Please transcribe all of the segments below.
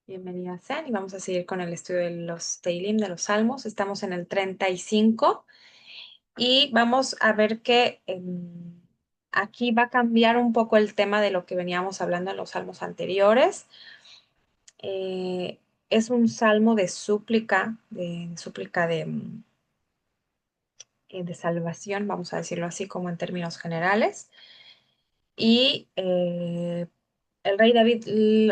Bienvenida sean y vamos a seguir con el estudio de los Teilim, de los Salmos. Estamos en el 35 y vamos a ver que aquí va a cambiar un poco el tema de lo que veníamos hablando en los salmos anteriores. Eh, es un salmo de súplica, de salvación, vamos a decirlo así como en términos generales. Y el rey David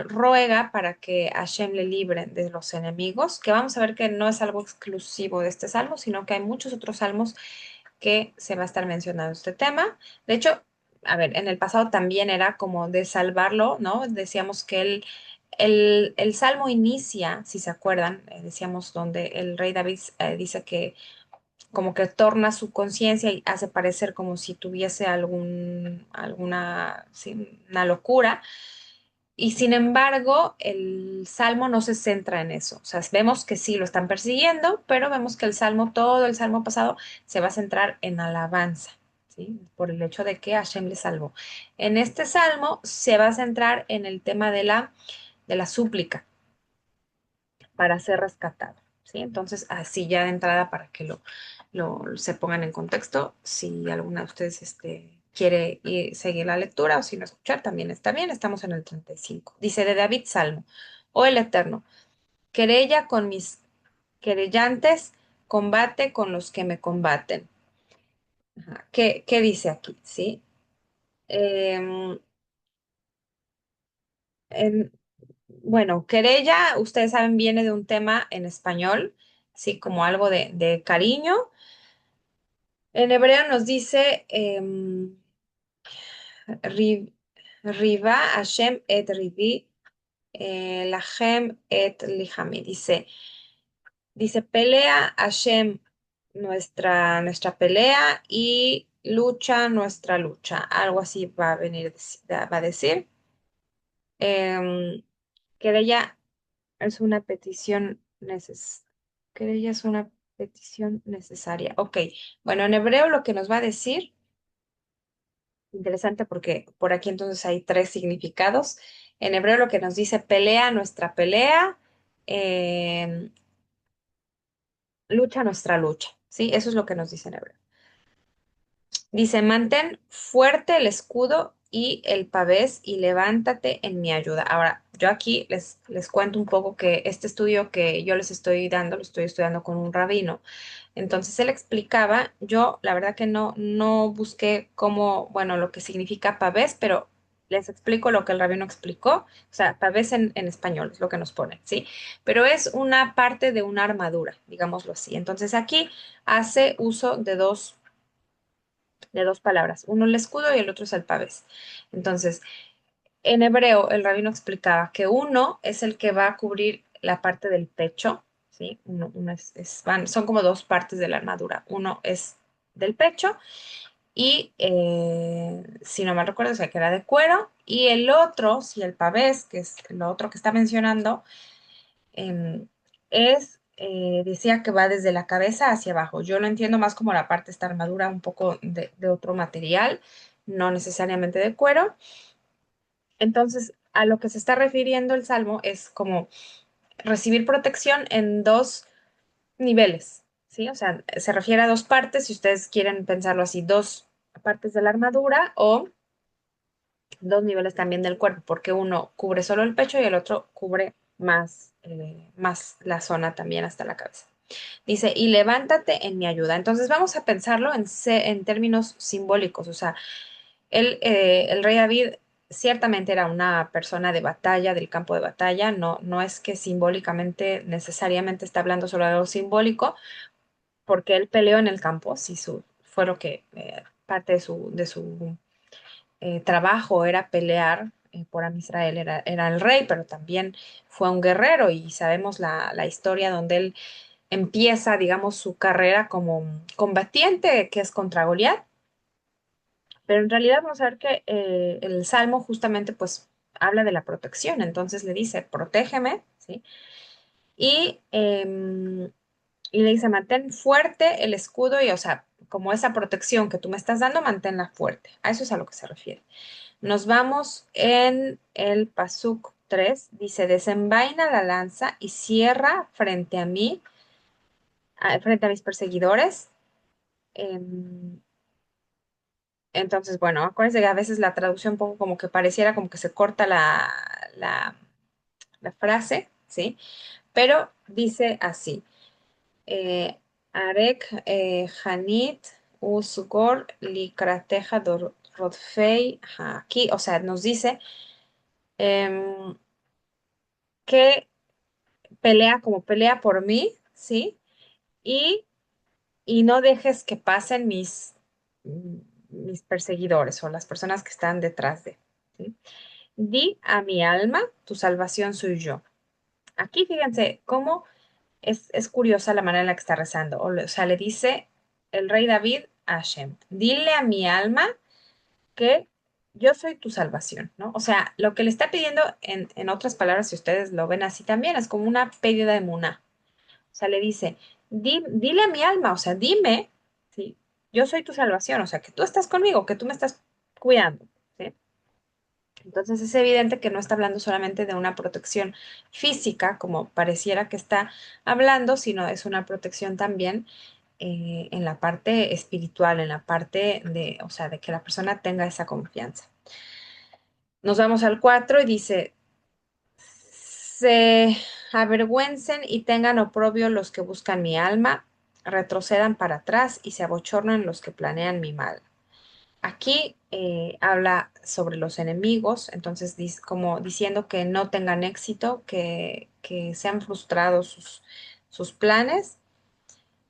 ruega para que Hashem le libre de los enemigos, que vamos a ver que no es algo exclusivo de este salmo, sino que hay muchos otros salmos que se va a estar mencionando este tema. De hecho, a ver, en el pasado también era como de salvarlo, ¿no? Decíamos que el salmo inicia, si se acuerdan, decíamos donde el rey David dice que como que torna su conciencia y hace parecer como si tuviese alguna, sí, una locura. Y sin embargo, el salmo no se centra en eso. O sea, vemos que sí lo están persiguiendo, pero vemos que el salmo, todo el salmo pasado, se va a centrar en alabanza, ¿sí? Por el hecho de que Hashem le salvó. En este salmo se va a centrar en el tema de la súplica para ser rescatado, ¿sí? Entonces, así ya de entrada para que se pongan en contexto, si alguna de ustedes quiere seguir la lectura o si no escuchar, también está bien, estamos en el 35. Dice de David Salmo, oh el Eterno, querella con mis querellantes, combate con los que me combaten. Ajá. ¿Qué dice aquí? ¿Sí? Em, en- bueno, querella, ustedes saben, viene de un tema en español, sí, como algo de cariño. En hebreo nos dice Ri- Riva Hashem et Rivi Lachem et Lihami. Dice, pelea Hashem nuestra pelea y lucha nuestra lucha. Algo así va a venir, va a decir. Em, querella es una petición querella es una petición necesaria. Ok, bueno, en hebreo lo que nos va a decir. Interesante porque por aquí entonces hay tres significados. En hebreo lo que nos dice pelea, nuestra pelea, eh, lucha, nuestra lucha. ¿Sí? Eso es lo que nos dice en hebreo. Dice, mantén fuerte el escudo y el pavés y levántate en mi ayuda. Ahora, yo aquí les cuento un poco que este estudio que yo les estoy dando, lo estoy estudiando con un rabino. Entonces él explicaba, yo la verdad que no busqué cómo, bueno, lo que significa pavés, pero les explico lo que el rabino explicó. O sea, pavés en español es lo que nos pone, ¿sí? Pero es una parte de una armadura, digámoslo así. Entonces aquí hace uso de dos palabras, uno el escudo y el otro es el pavés. Entonces, en hebreo, el rabino explicaba que uno es el que va a cubrir la parte del pecho, ¿sí? Uno son como dos partes de la armadura. Uno es del pecho y, si no mal recuerdo, o sea, que era de cuero. Y el otro, si el pavés, que es lo otro que está mencionando, decía que va desde la cabeza hacia abajo. Yo lo entiendo más como la parte de esta armadura, un poco de otro material, no necesariamente de cuero. Entonces, a lo que se está refiriendo el Salmo es como recibir protección en dos niveles, ¿sí? O sea, se refiere a dos partes, si ustedes quieren pensarlo así, dos partes de la armadura o dos niveles también del cuerpo, porque uno cubre solo el pecho y el otro cubre más la zona también hasta la cabeza. Dice, y levántate en mi ayuda. Entonces vamos a pensarlo en términos simbólicos, o sea, el rey David ciertamente era una persona de batalla, del campo de batalla, no es que simbólicamente necesariamente está hablando sobre algo simbólico, porque él peleó en el campo, si fue lo que parte de su trabajo era pelear por Amisrael, era el rey, pero también fue un guerrero y sabemos la historia donde él empieza, digamos, su carrera como combatiente, que es contra Goliat. Pero en realidad vamos a ver que el Salmo justamente pues habla de la protección, entonces le dice, protégeme, ¿sí? Y, y le dice, mantén fuerte el escudo y, o sea, como esa protección que tú me estás dando, manténla fuerte. A eso es a lo que se refiere. Nos vamos en el Pasuk. 3 dice, desenvaina la lanza y cierra frente a mí, frente a mis perseguidores. Em, entonces, bueno, acuérdense que a veces la traducción un poco como que pareciera como que se corta la, la frase, ¿sí? Pero dice así, Arek Hanit Usugor Likrateja Rodfei, ajá, aquí, o sea, nos dice em, que pelea como pelea por mí, ¿sí? Y, y no dejes que pasen mis perseguidores o las personas que están detrás de, ¿sí? Di a mi alma, tu salvación soy yo. Aquí fíjense cómo es curiosa la manera en la que está rezando. O sea, le dice el rey David a Hashem, dile a mi alma que yo soy tu salvación, ¿no? O sea, lo que le está pidiendo, en otras palabras, si ustedes lo ven así también, es como una pérdida de muná. O sea, le dice, dile a mi alma, o sea, dime, ¿sí? Yo soy tu salvación, o sea, que tú estás conmigo, que tú me estás cuidando, ¿sí? Entonces es evidente que no está hablando solamente de una protección física, como pareciera que está hablando, sino es una protección también en la parte espiritual, en la parte de, o sea, de que la persona tenga esa confianza. Nos vamos al 4 y dice, se avergüencen y tengan oprobio los que buscan mi alma, retrocedan para atrás y se abochornan los que planean mi mal. Aquí habla sobre los enemigos, entonces como diciendo que no tengan éxito, que sean frustrados sus planes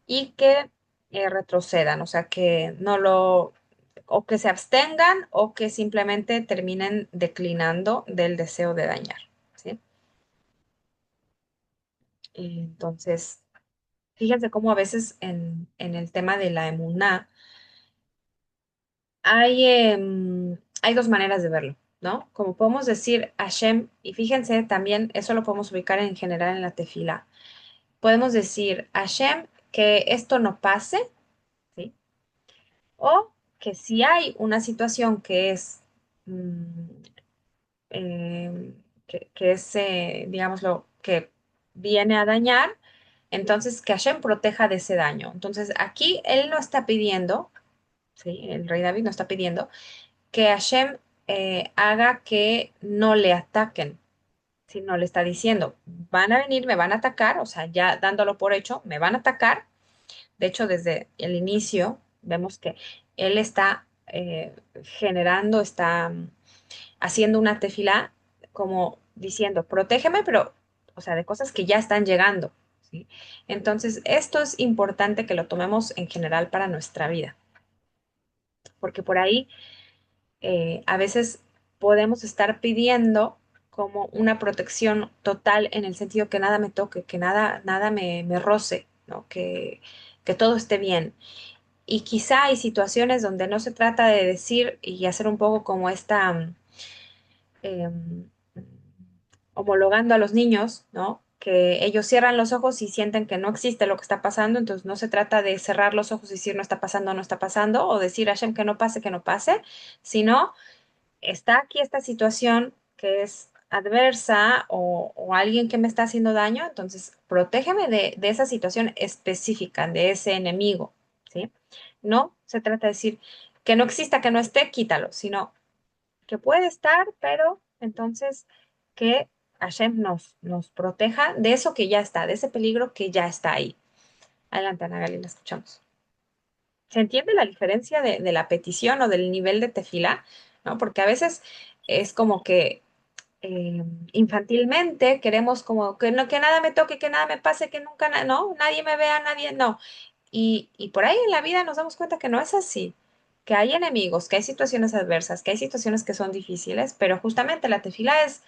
y que retrocedan, o sea, que no lo, o que se abstengan o que simplemente terminen declinando del deseo de dañar, ¿sí? Entonces, fíjense cómo a veces en el tema de la emuná hay dos maneras de verlo, ¿no? Como podemos decir Hashem, y fíjense también, eso lo podemos ubicar en general en la tefila. Podemos decir Hashem que esto no pase, ¿sí? O que si hay una situación que es, mm, que es, digámoslo, que viene a dañar, entonces que Hashem proteja de ese daño. Entonces aquí él no está pidiendo, ¿sí? El rey David no está pidiendo que Hashem haga que no le ataquen, sino le está diciendo, van a venir, me van a atacar, o sea, ya dándolo por hecho, me van a atacar. De hecho, desde el inicio vemos que él está generando, está haciendo una tefilá como diciendo, protégeme, pero, o sea, de cosas que ya están llegando, ¿sí? Entonces, esto es importante que lo tomemos en general para nuestra vida, porque por ahí a veces podemos estar pidiendo como una protección total en el sentido que nada me toque, que nada me roce, ¿no? Que todo esté bien. Y quizá hay situaciones donde no se trata de decir y hacer un poco como esta em, homologando a los niños, ¿no? Que ellos cierran los ojos y sienten que no existe lo que está pasando, entonces no se trata de cerrar los ojos y decir no está pasando, o decir a Hashem que no pase, sino está aquí esta situación que es adversa o alguien que me está haciendo daño, entonces protégeme de esa situación específica, de ese enemigo, ¿sí? No se trata de decir que no exista, que no esté, quítalo, sino que puede estar, pero entonces que Hashem nos proteja de eso que ya está, de ese peligro que ya está ahí. Adelante, Ana Gali, la escuchamos. ¿Se entiende la diferencia de la petición o del nivel de tefila? ¿No? Porque a veces es como que eh, infantilmente queremos como que no, que nada me toque, que nada me pase, que nunca, no, nadie me vea, nadie, no. Y por ahí en la vida nos damos cuenta que no es así, que hay enemigos, que hay situaciones adversas, que hay situaciones que son difíciles, pero justamente la tefila es,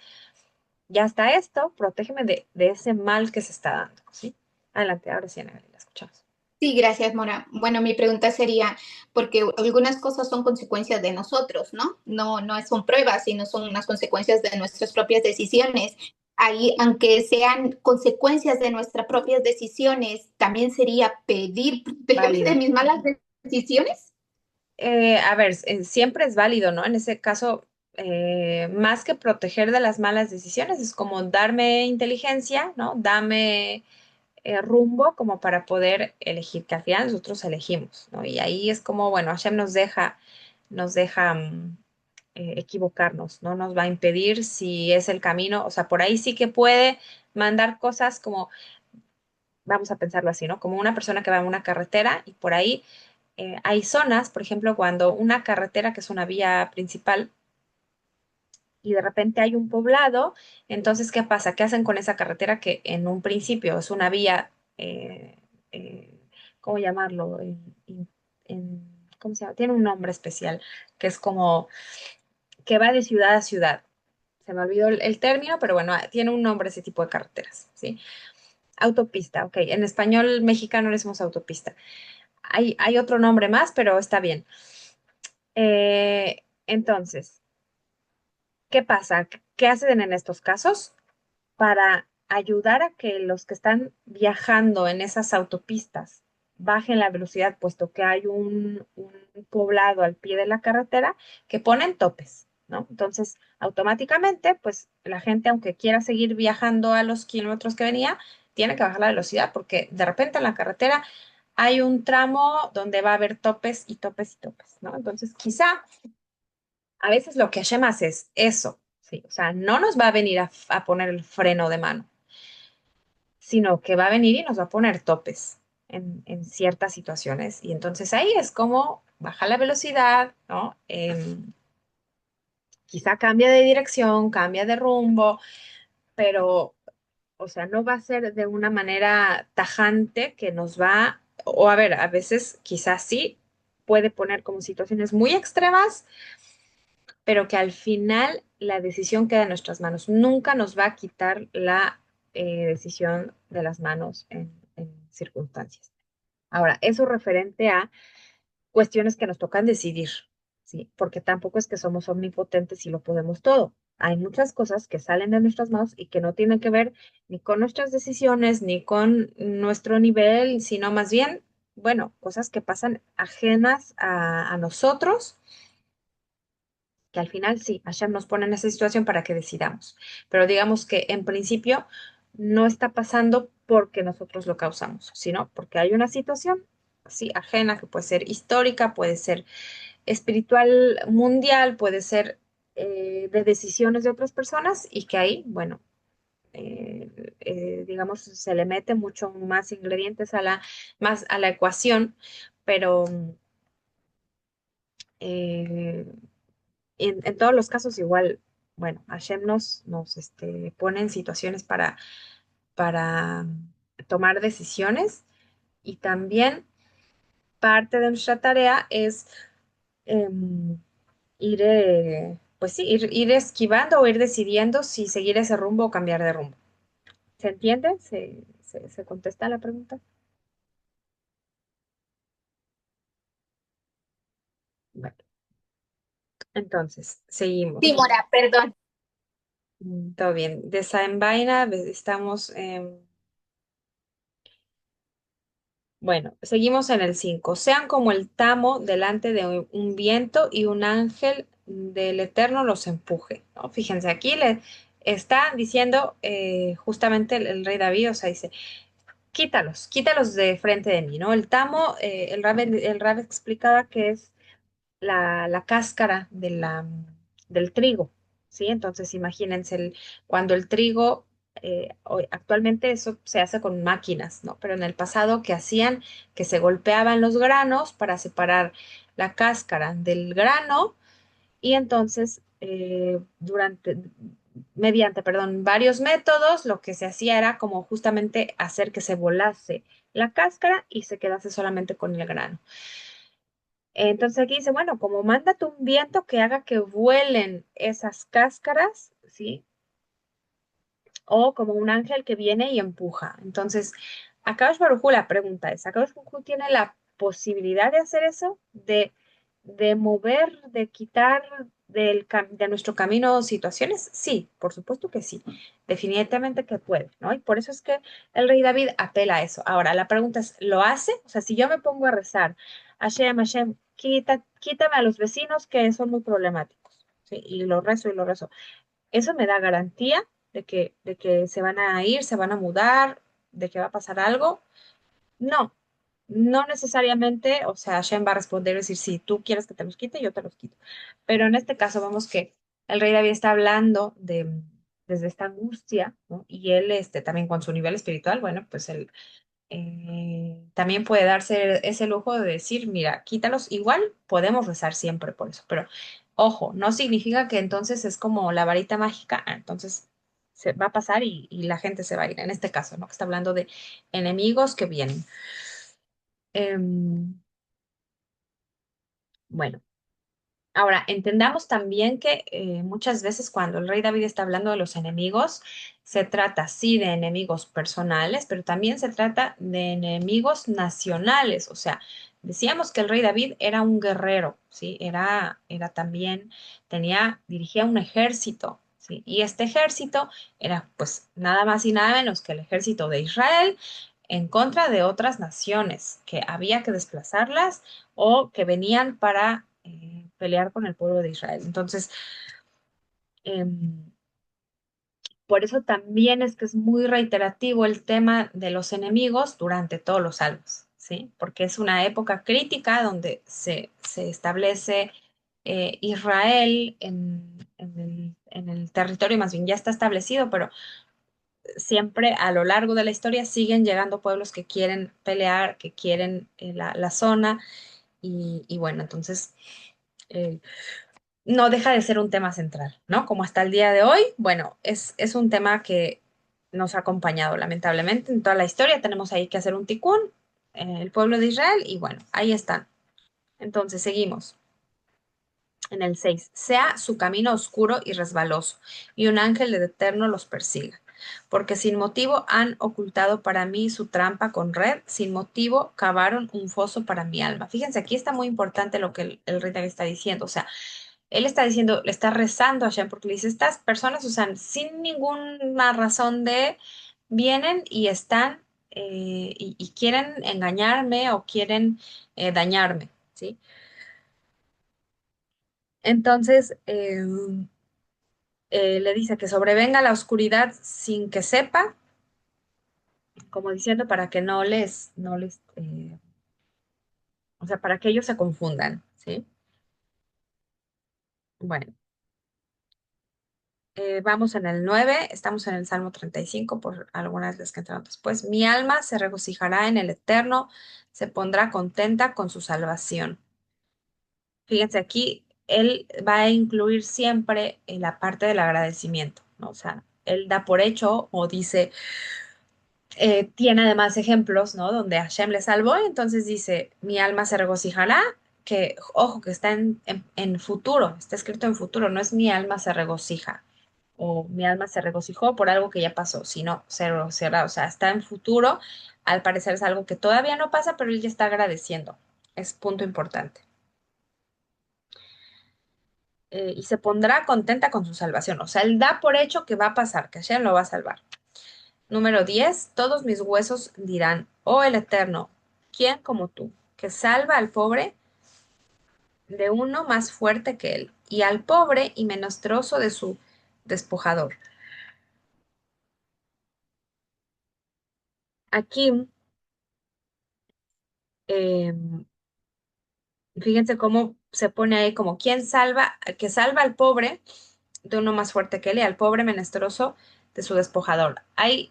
ya está esto, protégeme de ese mal que se está dando, ¿sí? Adelante, ahora sí, Ana, la escuchamos. Sí, gracias, Mora. Bueno, mi pregunta sería, porque algunas cosas son consecuencias de nosotros, ¿no? No son pruebas, sino son unas consecuencias de nuestras propias decisiones. Ahí, aunque sean consecuencias de nuestras propias decisiones, también sería pedir, protégeme de Válido. mis malas decisiones. A ver, siempre es válido, ¿no? En ese caso, más que proteger de las malas decisiones, es como darme inteligencia, ¿no? Dame rumbo como para poder elegir, que al final nosotros elegimos, ¿no? Y ahí es como, bueno, Hashem nos deja equivocarnos, no nos va a impedir si es el camino, o sea, por ahí sí que puede mandar cosas como, vamos a pensarlo así, ¿no? Como una persona que va en una carretera y por ahí hay zonas, por ejemplo, cuando una carretera que es una vía principal, y de repente hay un poblado, entonces, ¿qué pasa? ¿Qué hacen con esa carretera que en un principio es una vía, eh, eh, ¿cómo llamarlo? ¿Cómo se llama? Tiene un nombre especial, que es como que va de ciudad a ciudad. Se me olvidó el término, pero bueno, tiene un nombre ese tipo de carreteras, ¿sí? Autopista, ok. En español mexicano le decimos autopista. Hay otro nombre más, pero está bien. Entonces, ¿qué pasa? ¿Qué hacen en estos casos? Para ayudar a que los que están viajando en esas autopistas bajen la velocidad, puesto que hay un poblado al pie de la carretera que ponen topes, ¿no? Entonces, automáticamente, pues la gente, aunque quiera seguir viajando a los kilómetros que venía, tiene que bajar la velocidad porque de repente en la carretera hay un tramo donde va a haber topes y topes y topes, ¿no? Entonces, quizá a veces lo que Hashem hace es eso, ¿sí? O sea, no nos va a venir a poner el freno de mano, sino que va a venir y nos va a poner topes en ciertas situaciones. Y entonces ahí es como baja la velocidad, ¿no? Quizá cambia de dirección, cambia de rumbo, pero, o sea, no va a ser de una manera tajante que nos va, o a ver, a veces quizás sí puede poner como situaciones muy extremas, pero que al final la decisión queda en nuestras manos. Nunca nos va a quitar la decisión de las manos en circunstancias. Ahora, eso referente a cuestiones que nos tocan decidir, ¿sí? Porque tampoco es que somos omnipotentes y lo podemos todo. Hay muchas cosas que salen de nuestras manos y que no tienen que ver ni con nuestras decisiones, ni con nuestro nivel, sino más bien, bueno, cosas que pasan ajenas a nosotros, que al final sí, Hashem nos pone en esa situación para que decidamos. Pero digamos que en principio no está pasando porque nosotros lo causamos, sino porque hay una situación, sí, ajena, que puede ser histórica, puede ser espiritual mundial, puede ser de decisiones de otras personas y que ahí, bueno, digamos, se le mete mucho más ingredientes más a la ecuación, pero eh, en todos los casos igual, bueno, Hashem nos pone en situaciones para tomar decisiones y también parte de nuestra tarea es em, pues sí, ir esquivando o ir decidiendo si seguir ese rumbo o cambiar de rumbo. ¿Se entiende? ¿Se contesta la pregunta? Bueno, entonces, Sí, seguimos. Mora, perdón. Todo bien. Desenvaina, estamos, bueno, seguimos en el 5. Sean como el tamo delante de un viento y un ángel del Eterno los empuje, ¿no? Fíjense, aquí le está diciendo justamente el rey David, o sea, dice, quítalos de frente de mí, ¿no? El tamo, el Rab explicaba que es la cáscara del trigo, ¿sí? Entonces, imagínense, cuando el trigo, actualmente eso se hace con máquinas, ¿no? Pero en el pasado, ¿qué hacían? Que se golpeaban los granos para separar la cáscara del grano y entonces, mediante, perdón, varios métodos, lo que se hacía era como justamente hacer que se volase la cáscara y se quedase solamente con el grano. Entonces aquí dice, bueno, como mándate un viento que haga que vuelen esas cáscaras, ¿sí? O como un ángel que viene y empuja. Entonces, Akadosh Baruj Hu, la pregunta es, ¿Akadosh Baruj Hu tiene la posibilidad de hacer eso? De mover, de quitar de nuestro camino situaciones? Sí, por supuesto que sí. Definitivamente que puede, ¿no? Y por eso es que el rey David apela a eso. Ahora, la pregunta es, ¿lo hace? O sea, si yo me pongo a rezar, Hashem, Hashem, quítame a los vecinos que son muy problemáticos. ¿sí? Y lo rezo y lo rezo. ¿Eso me da garantía de que se van a ir, se van a mudar, de que va a pasar algo? No, no necesariamente, o sea, Shem va a responder y decir, si tú quieres que te los quite, yo te los quito. Pero en este caso vemos que el rey David está hablando desde esta angustia, ¿no? Y él, también con su nivel espiritual, bueno, pues él también puede darse ese lujo de decir, mira, quítalos, igual podemos rezar siempre por eso, pero ojo, no significa que entonces es como la varita mágica, entonces se va a pasar y la gente se va a ir, en este caso, ¿no? Que está hablando de enemigos que vienen. Em, bueno. Ahora, entendamos también que muchas veces cuando el rey David está hablando de los enemigos, se trata sí de enemigos personales, pero también se trata de enemigos nacionales. O sea, decíamos que el rey David era un guerrero, ¿sí? Era también, dirigía un ejército, ¿sí? Y este ejército era pues nada más y nada menos que el ejército de Israel en contra de otras naciones que había que desplazarlas o que venían para pelear con el pueblo de Israel. Entonces, em, por eso también es que es muy reiterativo el tema de los enemigos durante todos los salmos, ¿sí? Porque es una época crítica donde se establece Israel en el territorio, más bien ya está establecido, pero siempre a lo largo de la historia siguen llegando pueblos que quieren pelear, que quieren la zona, y bueno, entonces eh, no deja de ser un tema central, ¿no? Como hasta el día de hoy, bueno, es un tema que nos ha acompañado lamentablemente en toda la historia. Tenemos ahí que hacer un ticún, el pueblo de Israel, y bueno, ahí están. Entonces, seguimos. En el 6 sea su camino oscuro y resbaloso, y un ángel del Eterno los persiga. Porque sin motivo han ocultado para mí su trampa con red, sin motivo cavaron un foso para mi alma. Fíjense, aquí está muy importante lo que el rey David está diciendo. O sea, él está diciendo, le está rezando a Hashem porque le dice, estas personas, o sea, sin ninguna razón vienen y están y quieren engañarme o quieren dañarme, ¿sí? Entonces, le dice que sobrevenga la oscuridad sin que sepa, como diciendo para que o sea, para que ellos se confundan, ¿sí? Bueno. Vamos en el 9, estamos en el Salmo 35 por algunas de las que entraron después. Mi alma se regocijará en el Eterno, se pondrá contenta con su salvación. Fíjense aquí, él va a incluir siempre en la parte del agradecimiento, ¿no? O sea, él da por hecho o dice, tiene además ejemplos, ¿no? Donde Hashem le salvó, entonces dice, mi alma se regocijará, que, ojo, que está en futuro, está escrito en futuro, no es mi alma se regocija o mi alma se regocijó por algo que ya pasó, sino se regocijará, o sea, está en futuro, al parecer es algo que todavía no pasa, pero él ya está agradeciendo, es punto importante. Y se pondrá contenta con su salvación, o sea, él da por hecho que va a pasar, que Hashem lo va a salvar. Número 10, todos mis huesos dirán, oh el Eterno, ¿quién como tú, que salva al pobre de uno más fuerte que él, y al pobre y menostroso de su despojador? Aquí, eh, fíjense cómo se pone ahí como, ¿quién salva, que salva al pobre de uno más fuerte que él y al pobre menesteroso de su despojador? Hay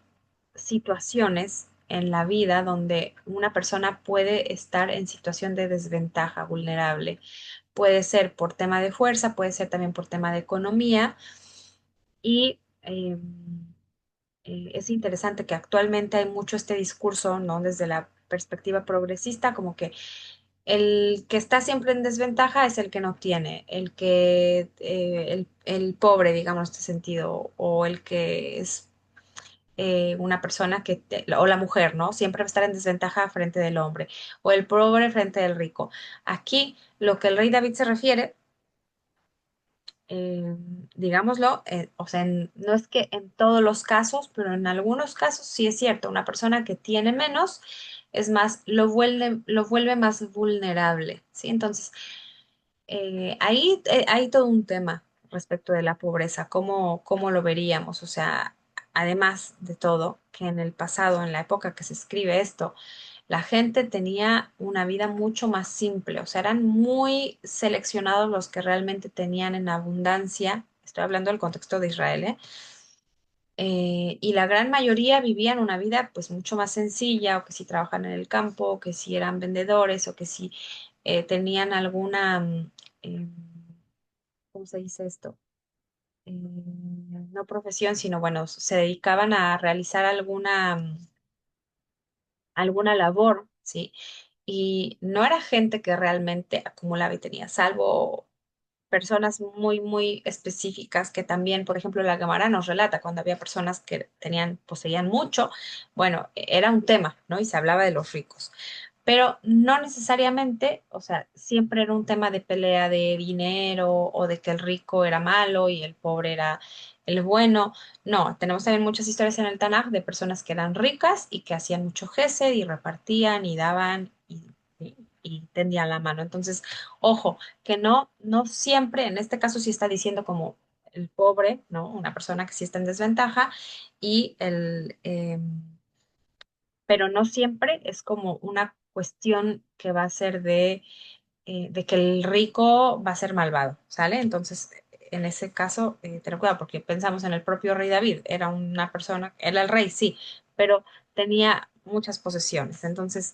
situaciones en la vida donde una persona puede estar en situación de desventaja, vulnerable. Puede ser por tema de fuerza, puede ser también por tema de economía. Y es interesante que actualmente hay mucho este discurso, ¿no? Desde la perspectiva progresista, como que el que está siempre en desventaja es el que no tiene, el pobre, digamos, en este sentido, o el que es una persona o la mujer, ¿no? Siempre va a estar en desventaja frente del hombre, o el pobre frente del rico. Aquí, lo que el rey David se refiere, eh, digámoslo, o sea, no es que en todos los casos, pero en algunos casos sí es cierto, una persona que tiene menos, es más, lo vuelve más vulnerable, ¿sí? Entonces, ahí hay todo un tema. respecto de la pobreza? ¿Cómo lo veríamos? O sea, además de todo, que en el pasado, en la época que se escribe esto, la gente tenía una vida mucho más simple, o sea, eran muy seleccionados los que realmente tenían en abundancia. Estoy hablando del contexto de Israel, ¿eh? Y la gran mayoría vivían una vida pues mucho más sencilla, o que si trabajan en el campo, o que si eran vendedores, o que si tenían alguna, ¿cómo se dice esto? No profesión, sino bueno, se dedicaban a realizar alguna labor, ¿sí? Y no era gente que realmente acumulaba y tenía, salvo personas muy, muy específicas que también, por ejemplo, la Gemara nos relata cuando había personas que poseían mucho, bueno, era un tema, ¿no? Y se hablaba de los ricos. Pero no necesariamente, o sea, siempre era un tema de pelea de dinero o de que el rico era malo y el pobre era el bueno. No, tenemos también muchas historias en el Tanaj de personas que eran ricas y que hacían mucho gesed y repartían y daban y tendían la mano. Entonces, ojo, que no siempre, en este caso sí está diciendo como el pobre, ¿no? Una persona que sí está en desventaja y pero no siempre es como una cuestión que va a ser de que el rico va a ser malvado, ¿sale? Entonces, en ese caso, tener cuidado, porque pensamos en el propio rey David, era una persona, era el rey, sí, pero tenía muchas posesiones. Entonces,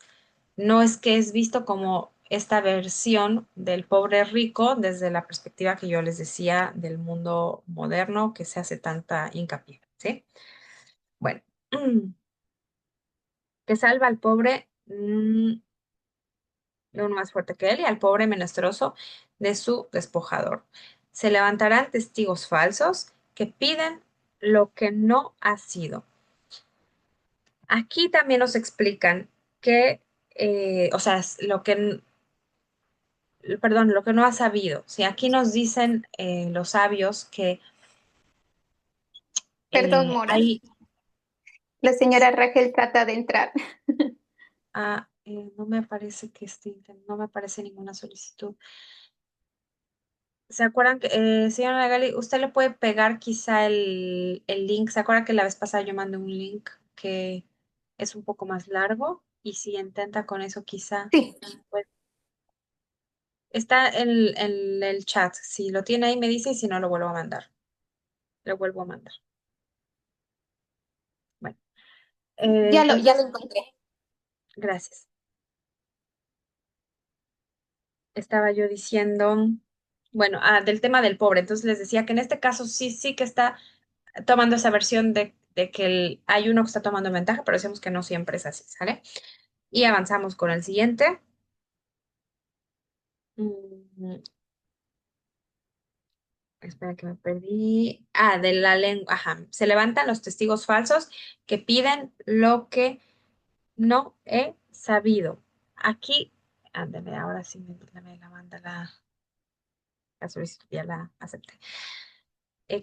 no es que es visto como esta versión del pobre rico desde la perspectiva que yo les decía del mundo moderno que se hace tanta hincapié, ¿sí? Bueno, que salva al pobre de uno más fuerte que él y al pobre menesteroso de su despojador. Se levantarán testigos falsos que piden lo que no ha sido. Aquí también nos explican que, o sea, perdón, lo que no ha sabido. Si aquí nos dicen los sabios que Perdón, Mora. hay, La señora Rachel trata de entrar. no me parece no me aparece ninguna solicitud. ¿Se acuerdan que, señora Nagali, usted le puede pegar quizá el link? ¿Se acuerda que la vez pasada yo mandé un link que es un poco más largo? Y si intenta con eso, quizá, Sí, pues, está en el chat. Si lo tiene ahí, me dice, y si no, lo vuelvo a mandar. Lo vuelvo a mandar. Bueno, ya lo entonces, encontré. gracias. Estaba yo diciendo, bueno, del tema del pobre. Entonces les decía que en este caso sí, sí que está tomando esa versión de que hay uno que está tomando ventaja, pero decimos que no siempre es así, ¿sale? Y avanzamos con el siguiente. Mm, espera que me perdí. De la lengua. Ajá. Se levantan los testigos falsos que piden lo que no he sabido. Aquí, ándale, ahora sí me la manda la solicitud, ya la acepté.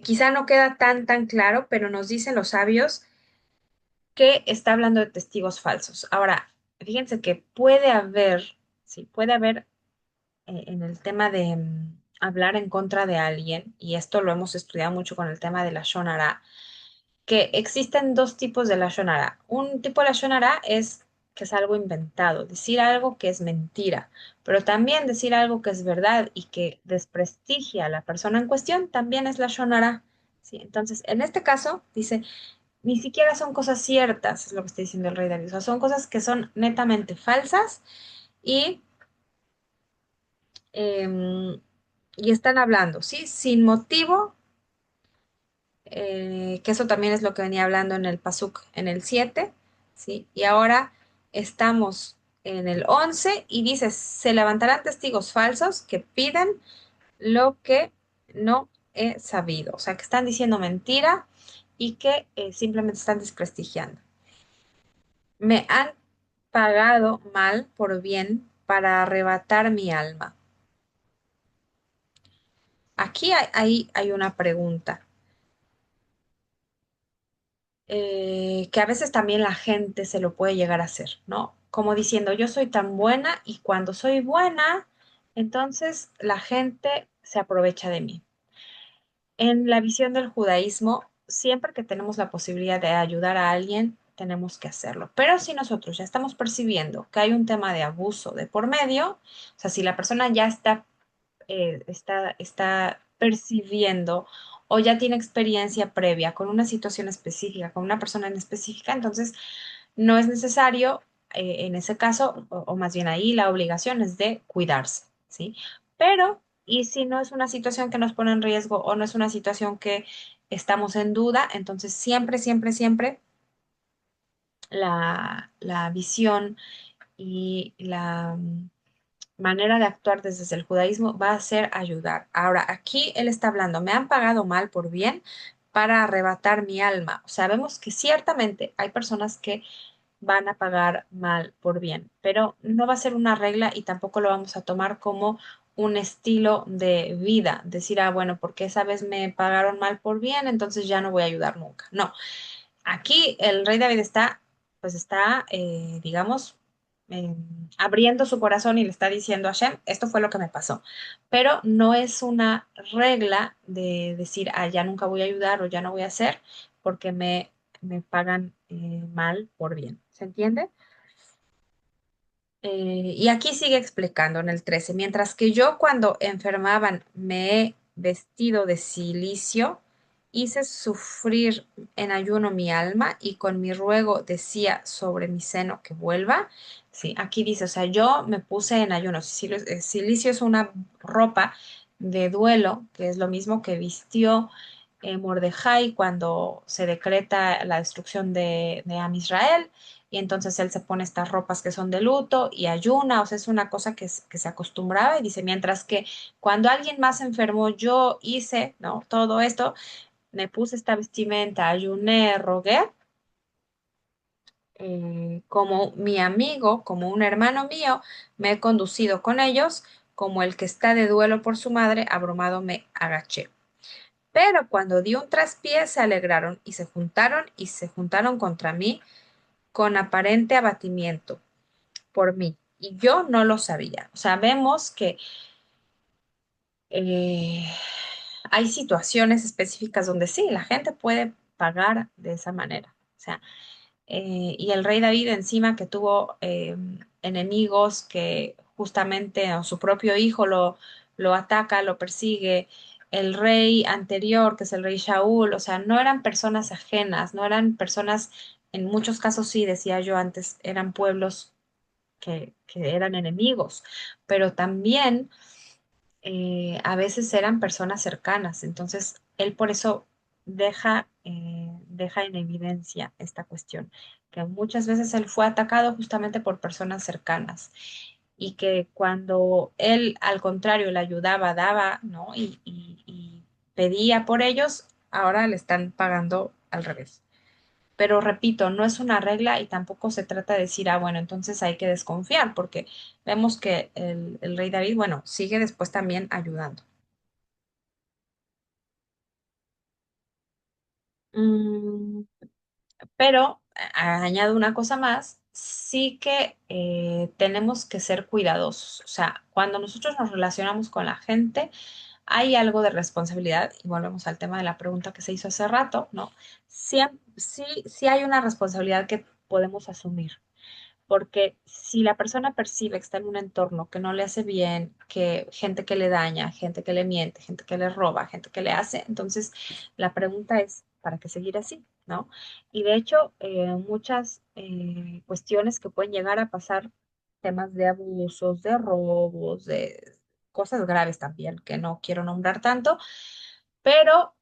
Quizá no queda tan claro, pero nos dicen los sabios que está hablando de testigos falsos. Ahora, fíjense que puede haber, sí, puede haber en el tema de hablar en contra de alguien, y esto lo hemos estudiado mucho con el tema de la Shonara, que existen dos tipos de la Shonara. Un tipo de la Shonara es que es algo inventado, decir algo que es mentira, pero también decir algo que es verdad y que desprestigia a la persona en cuestión, también es la Shonara. Sí, entonces, en este caso, dice, ni siquiera son cosas ciertas, es lo que está diciendo el rey David. O sea, son cosas que son netamente falsas y, em, y están hablando, ¿sí? Sin motivo, que eso también es lo que venía hablando en el Pasuk, en el 7, ¿sí? Y ahora estamos en el 11 y dice, se levantarán testigos falsos que piden lo que no he sabido. O sea, que están diciendo mentira y que simplemente están desprestigiando. Me han pagado mal por bien para arrebatar mi alma. Aquí hay una pregunta, que a veces también la gente se lo puede llegar a hacer, ¿no? Como diciendo, yo soy tan buena y cuando soy buena, entonces la gente se aprovecha de mí. En la visión del judaísmo, siempre que tenemos la posibilidad de ayudar a alguien, tenemos que hacerlo. Pero si nosotros ya estamos percibiendo que hay un tema de abuso de por medio, o sea, si la persona ya está percibiendo o ya tiene experiencia previa con una situación específica, con una persona en específica, entonces no es necesario, en ese caso, o más bien ahí la obligación es de cuidarse, ¿sí? Pero, ¿y si no es una situación que nos pone en riesgo o no es una situación que estamos en duda? Entonces siempre, siempre, siempre la visión y la manera de actuar desde el judaísmo va a ser ayudar. Ahora, aquí él está hablando, me han pagado mal por bien para arrebatar mi alma. Sabemos que ciertamente hay personas que van a pagar mal por bien, pero no va a ser una regla y tampoco lo vamos a tomar como un estilo de vida, decir, ah, bueno, porque esa vez me pagaron mal por bien, entonces ya no voy a ayudar nunca. No, aquí el rey David digamos, eh, abriendo su corazón y le está diciendo a Hashem, esto fue lo que me pasó. Pero no es una regla de decir, ah, ya nunca voy a ayudar o ya no voy a hacer porque me pagan mal por bien. ¿Se entiende? Y aquí sigue explicando en el 13 mientras que yo cuando enfermaban me he vestido de cilicio, hice sufrir en ayuno mi alma y con mi ruego decía sobre mi seno que vuelva. Sí, aquí dice, o sea, yo me puse en ayuno. Cilicio es una ropa de duelo, que es lo mismo que vistió Mordejai cuando se decreta la destrucción de Am Israel y entonces él se pone estas ropas que son de luto y ayuna, o sea, es una cosa que se acostumbraba y dice, mientras que cuando alguien más enfermó, yo hice, ¿no? Todo esto, me puse esta vestimenta, ayuné, rogué, como mi amigo, como un hermano mío, me he conducido con ellos, como el que está de duelo por su madre, abrumado me agaché. Pero cuando di un traspié, se alegraron y se juntaron contra mí con aparente abatimiento por mí y yo no lo sabía. O sea, vemos que eh, hay situaciones específicas donde sí, la gente puede pagar de esa manera. O sea, y el rey David encima que tuvo enemigos que justamente o su propio hijo lo ataca, lo persigue. El rey anterior, que es el rey Shaul, o sea, no eran personas ajenas, no eran personas, en muchos casos sí, decía yo antes, eran pueblos que eran enemigos, pero también a veces eran personas cercanas. Entonces, él por eso deja en evidencia esta cuestión, que muchas veces él fue atacado justamente por personas cercanas y que cuando él, al contrario, le ayudaba, daba, ¿no? Y pedía por ellos, ahora le están pagando al revés. Pero repito, no es una regla y tampoco se trata de decir, ah, bueno, entonces hay que desconfiar, porque vemos que el rey David, bueno, sigue después también ayudando. Mm, pero añado una cosa más, sí que tenemos que ser cuidadosos. O sea, cuando nosotros nos relacionamos con la gente, hay algo de responsabilidad, y volvemos al tema de la pregunta que se hizo hace rato, ¿no? Sí, sí, sí hay una responsabilidad que podemos asumir. Porque si la persona percibe que está en un entorno que no le hace bien, que gente que le daña, gente que le miente, gente que le roba, gente que le hace, entonces la pregunta es, ¿para qué seguir así? ¿No? Y de hecho, muchas cuestiones que pueden llegar a pasar, temas de abusos, de robos, de cosas graves también, que no quiero nombrar tanto, pero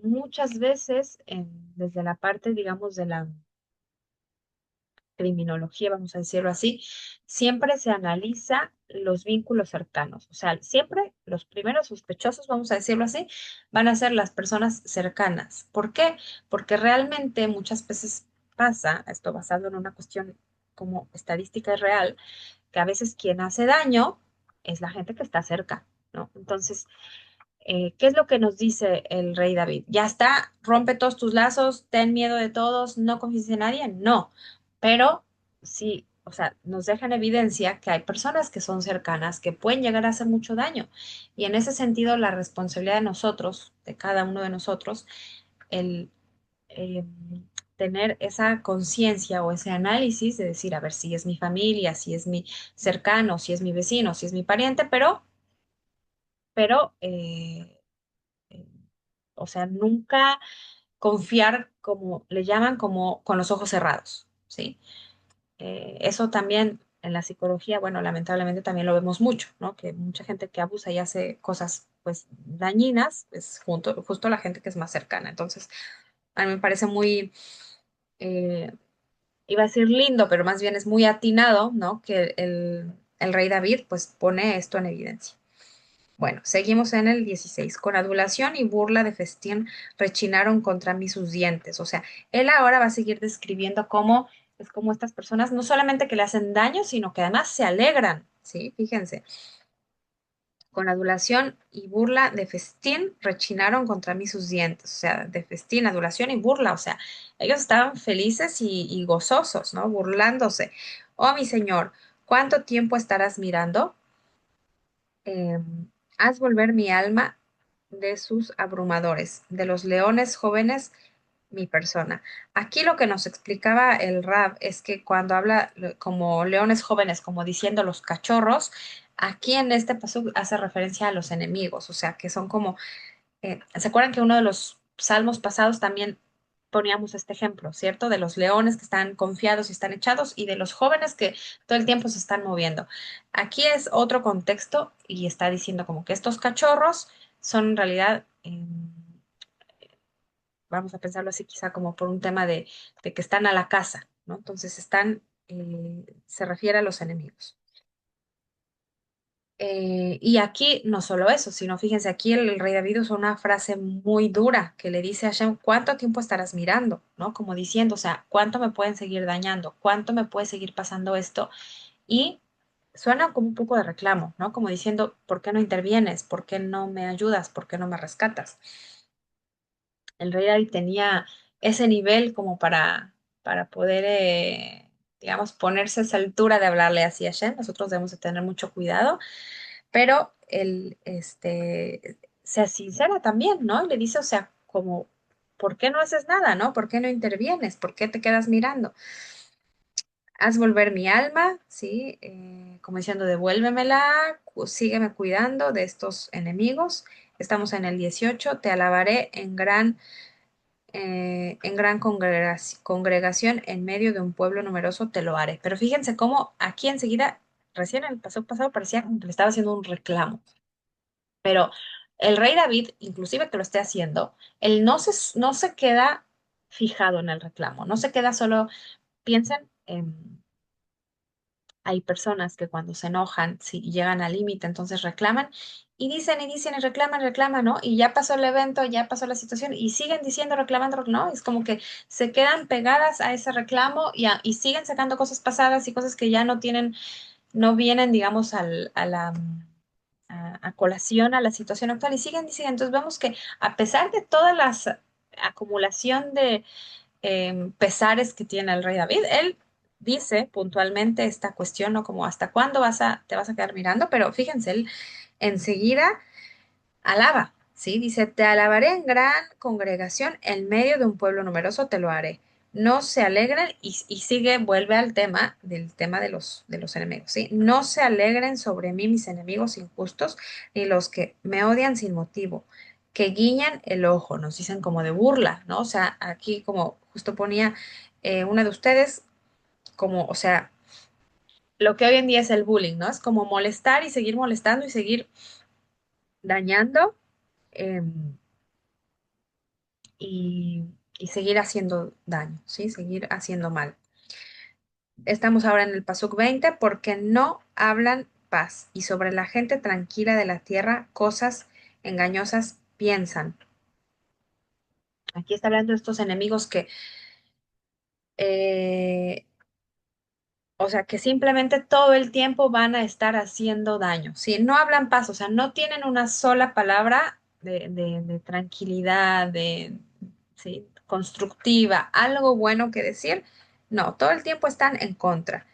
muchas veces desde la parte, digamos, de la criminología, vamos a decirlo así, siempre se analiza los vínculos cercanos. O sea, siempre los primeros sospechosos, vamos a decirlo así, van a ser las personas cercanas. ¿Por qué? Porque realmente muchas veces pasa, esto basado en una cuestión como estadística y real, que a veces quien hace daño es la gente que está cerca, ¿no? Entonces, ¿qué es lo que nos dice el rey David? Ya está, rompe todos tus lazos, ten miedo de todos, no confíes en nadie, no. Pero sí, o sea, nos deja en evidencia que hay personas que son cercanas que pueden llegar a hacer mucho daño. Y en ese sentido, la responsabilidad de nosotros, de cada uno de nosotros, el eh, tener esa conciencia o ese análisis de decir, a ver, si es mi familia, si es mi cercano, si es mi vecino, si es mi pariente, pero eh, o sea, nunca confiar, como le llaman, como con los ojos cerrados, ¿sí? Eso también en la psicología, bueno, lamentablemente también lo vemos mucho, ¿no? Que mucha gente que abusa y hace cosas, pues, dañinas, es justo la gente que es más cercana. Entonces, a mí me parece muy, eh, iba a decir lindo, pero más bien es muy atinado, ¿no? Que el rey David, pues, pone esto en evidencia. Bueno, seguimos en el 16. Con adulación y burla de festín rechinaron contra mí sus dientes. O sea, él ahora va a seguir describiendo cómo es como estas personas no solamente que le hacen daño, sino que además se alegran, ¿sí? Fíjense, con adulación y burla de festín rechinaron contra mí sus dientes. O sea, de festín, adulación y burla. O sea, ellos estaban felices y gozosos, ¿no? Burlándose. Oh, mi señor, ¿cuánto tiempo estarás mirando? Haz volver mi alma de sus abrumadores, de los leones jóvenes, mi persona. Aquí lo que nos explicaba el Rab es que cuando habla como leones jóvenes, como diciendo los cachorros, aquí en este paso hace referencia a los enemigos, o sea, que son como ¿se acuerdan que uno de los salmos pasados también poníamos este ejemplo, ¿cierto? De los leones que están confiados y están echados y de los jóvenes que todo el tiempo se están moviendo. Aquí es otro contexto y está diciendo como que estos cachorros son en realidad, vamos a pensarlo así quizá como por un tema de que están a la caza, ¿no? Entonces están, se refiere a los enemigos. Y aquí no solo eso, sino fíjense, aquí el rey David usa una frase muy dura que le dice a Hashem, ¿cuánto tiempo estarás mirando? ¿No? Como diciendo, o sea, ¿cuánto me pueden seguir dañando? ¿Cuánto me puede seguir pasando esto? Y suena como un poco de reclamo, ¿no? Como diciendo, ¿por qué no intervienes? ¿Por qué no me ayudas? ¿Por qué no me rescatas? El rey David tenía ese nivel como para poder, digamos, ponerse a esa altura de hablarle así a Hashem. Nosotros debemos de tener mucho cuidado pero él se sincera también, ¿no? Y le dice, o sea, como, ¿por qué no haces nada, no? ¿Por qué no intervienes? ¿Por qué te quedas mirando? Haz volver mi alma, ¿sí? Como diciendo, devuélvemela, sígueme cuidando de estos enemigos. Estamos en el 18, te alabaré en gran congregación en medio de un pueblo numeroso, te lo haré. Pero fíjense cómo aquí enseguida, recién en el pasado parecía como que le estaba haciendo un reclamo. Pero el rey David, inclusive que lo esté haciendo, él no se queda fijado en el reclamo, no se queda solo, piensen, hay personas que cuando se enojan, si llegan al límite, entonces reclaman y dicen y reclaman, ¿no? Y ya pasó el evento, ya pasó la situación y siguen diciendo, reclamando, ¿no? Es como que se quedan pegadas a ese reclamo y siguen sacando cosas pasadas y cosas que ya no tienen, no vienen, digamos, a colación a la situación actual y siguen diciendo. Entonces vemos que a pesar de todas las acumulación de pesares que tiene el rey David, él dice puntualmente esta cuestión, ¿no? Como hasta cuándo te vas a quedar mirando, pero fíjense, él enseguida alaba, ¿sí? Dice, te alabaré en gran congregación, en medio de un pueblo numeroso te lo haré. No se alegren y sigue, vuelve al tema del tema de los enemigos, ¿sí? No se alegren sobre mí mis enemigos injustos, ni los que me odian sin motivo, que guiñan el ojo, nos dicen como de burla, ¿no? O sea, aquí como justo ponía una de ustedes, como, o sea, lo que hoy en día es el bullying, ¿no? Es como molestar y seguir molestando y seguir dañando. em, y, y seguir haciendo daño, ¿sí? Seguir haciendo mal. Estamos ahora en el Pasuk 20 porque no hablan paz y sobre la gente tranquila de la tierra cosas engañosas piensan. Aquí está hablando de estos enemigos que, eh, o sea, que simplemente todo el tiempo van a estar haciendo daño, ¿sí? No hablan paz, o sea, no tienen una sola palabra de tranquilidad, ¿sí? Constructiva, algo bueno que decir. No, todo el tiempo están en contra.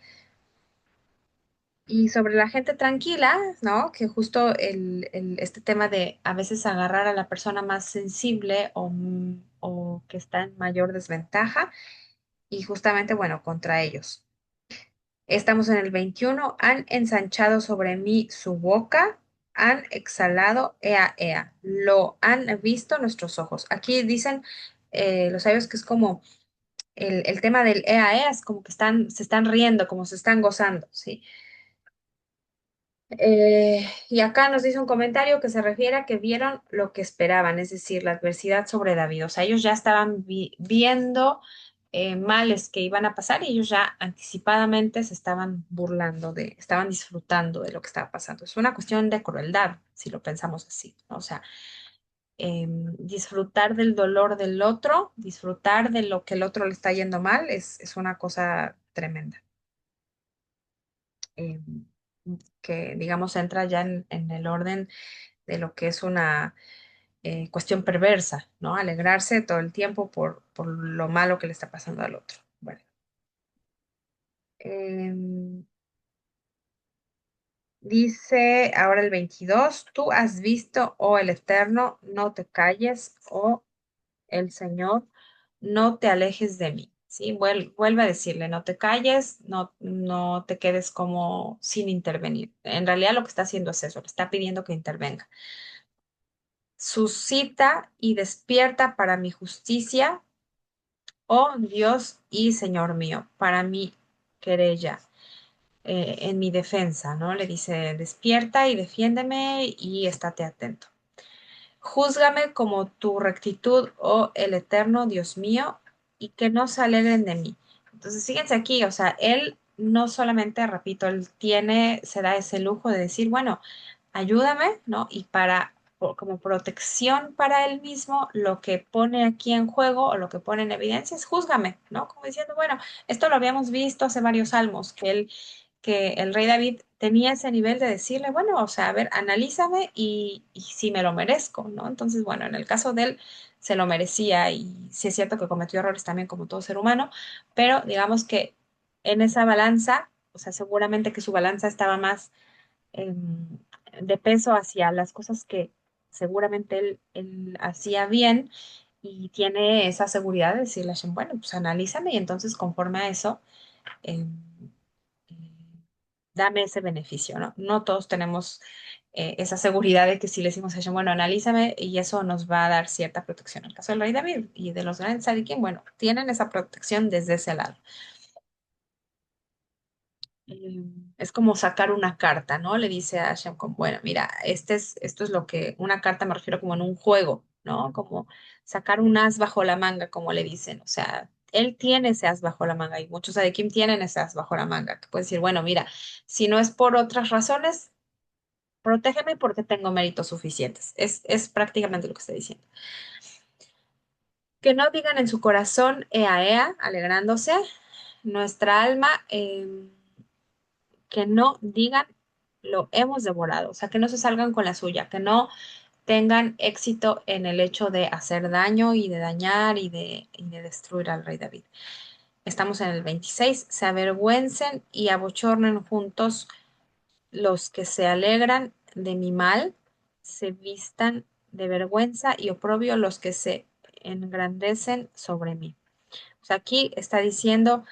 Y sobre la gente tranquila, ¿no? Que justo este tema de a veces agarrar a la persona más sensible o que está en mayor desventaja y justamente, bueno, contra ellos. Estamos en el 21. Han ensanchado sobre mí su boca, han exhalado, ea, ea. Lo han visto nuestros ojos. Aquí dicen los sabios que es como el tema del ea, ea, es como que se están riendo, como se están gozando, ¿sí? Y acá nos dice un comentario que se refiere a que vieron lo que esperaban, es decir, la adversidad sobre David. O sea, ellos ya estaban viendo males que iban a pasar y ellos ya anticipadamente se estaban burlando estaban disfrutando de lo que estaba pasando. Es una cuestión de crueldad, si lo pensamos así, ¿no? O sea, disfrutar del dolor del otro, disfrutar de lo que el otro le está yendo mal, es una cosa tremenda. eh, que, digamos, entra ya en el orden de lo que es una cuestión perversa, ¿no? Alegrarse todo el tiempo por lo malo que le está pasando al otro. Bueno, dice ahora el 22, tú has visto, oh el Eterno, no te calles, oh el Señor, no te alejes de mí. ¿Sí? Vuelve a decirle, no te calles, no te quedes como sin intervenir. En realidad lo que está haciendo es eso, le está pidiendo que intervenga. Suscita y despierta para mi justicia, oh Dios y Señor mío, para mi querella, en mi defensa, ¿no? Le dice, despierta y defiéndeme y estate atento. Júzgame como tu rectitud, oh el eterno Dios mío, y que no se alegren de mí. Entonces, fíjense aquí, o sea, él no solamente, repito, él se da ese lujo de decir, bueno, ayúdame, ¿no? Y como protección para él mismo, lo que pone aquí en juego o lo que pone en evidencia es júzgame, ¿no? Como diciendo, bueno, esto lo habíamos visto hace varios salmos, que el rey David tenía ese nivel de decirle, bueno, o sea, a ver, analízame y si me lo merezco, ¿no? Entonces, bueno, en el caso de él se lo merecía y sí es cierto que cometió errores también como todo ser humano, pero digamos que en esa balanza, o sea, seguramente que su balanza estaba más em, de peso hacia las cosas que seguramente él hacía bien y tiene esa seguridad de decirle a Hashem, bueno, pues analízame y entonces conforme a eso, em, dame ese beneficio, ¿no? No todos tenemos esa seguridad de que si le decimos a Hashem, bueno, analízame y eso nos va a dar cierta protección. En el caso del rey David y de los grandes tzadikim, bueno, tienen esa protección desde ese lado. Es como sacar una carta, ¿no? Le dice a Hashem, como, bueno, mira, esto es lo que, una carta me refiero como en un juego, ¿no? Como sacar un as bajo la manga, como le dicen. O sea, él tiene ese as bajo la manga y muchos Kim tienen ese as bajo la manga, que puede decir, bueno, mira, si no es por otras razones, protégeme porque tengo méritos suficientes. Es prácticamente lo que está diciendo. Que no digan en su corazón, ea, alegrándose, nuestra alma, que no digan lo hemos devorado, o sea, que no se salgan con la suya, que no tengan éxito en el hecho de hacer daño y de dañar y de destruir al rey David. Estamos en el 26, se avergüencen y abochornen juntos los que se alegran de mi mal, se vistan de vergüenza y oprobio los que se engrandecen sobre mí. O sea, aquí está diciendo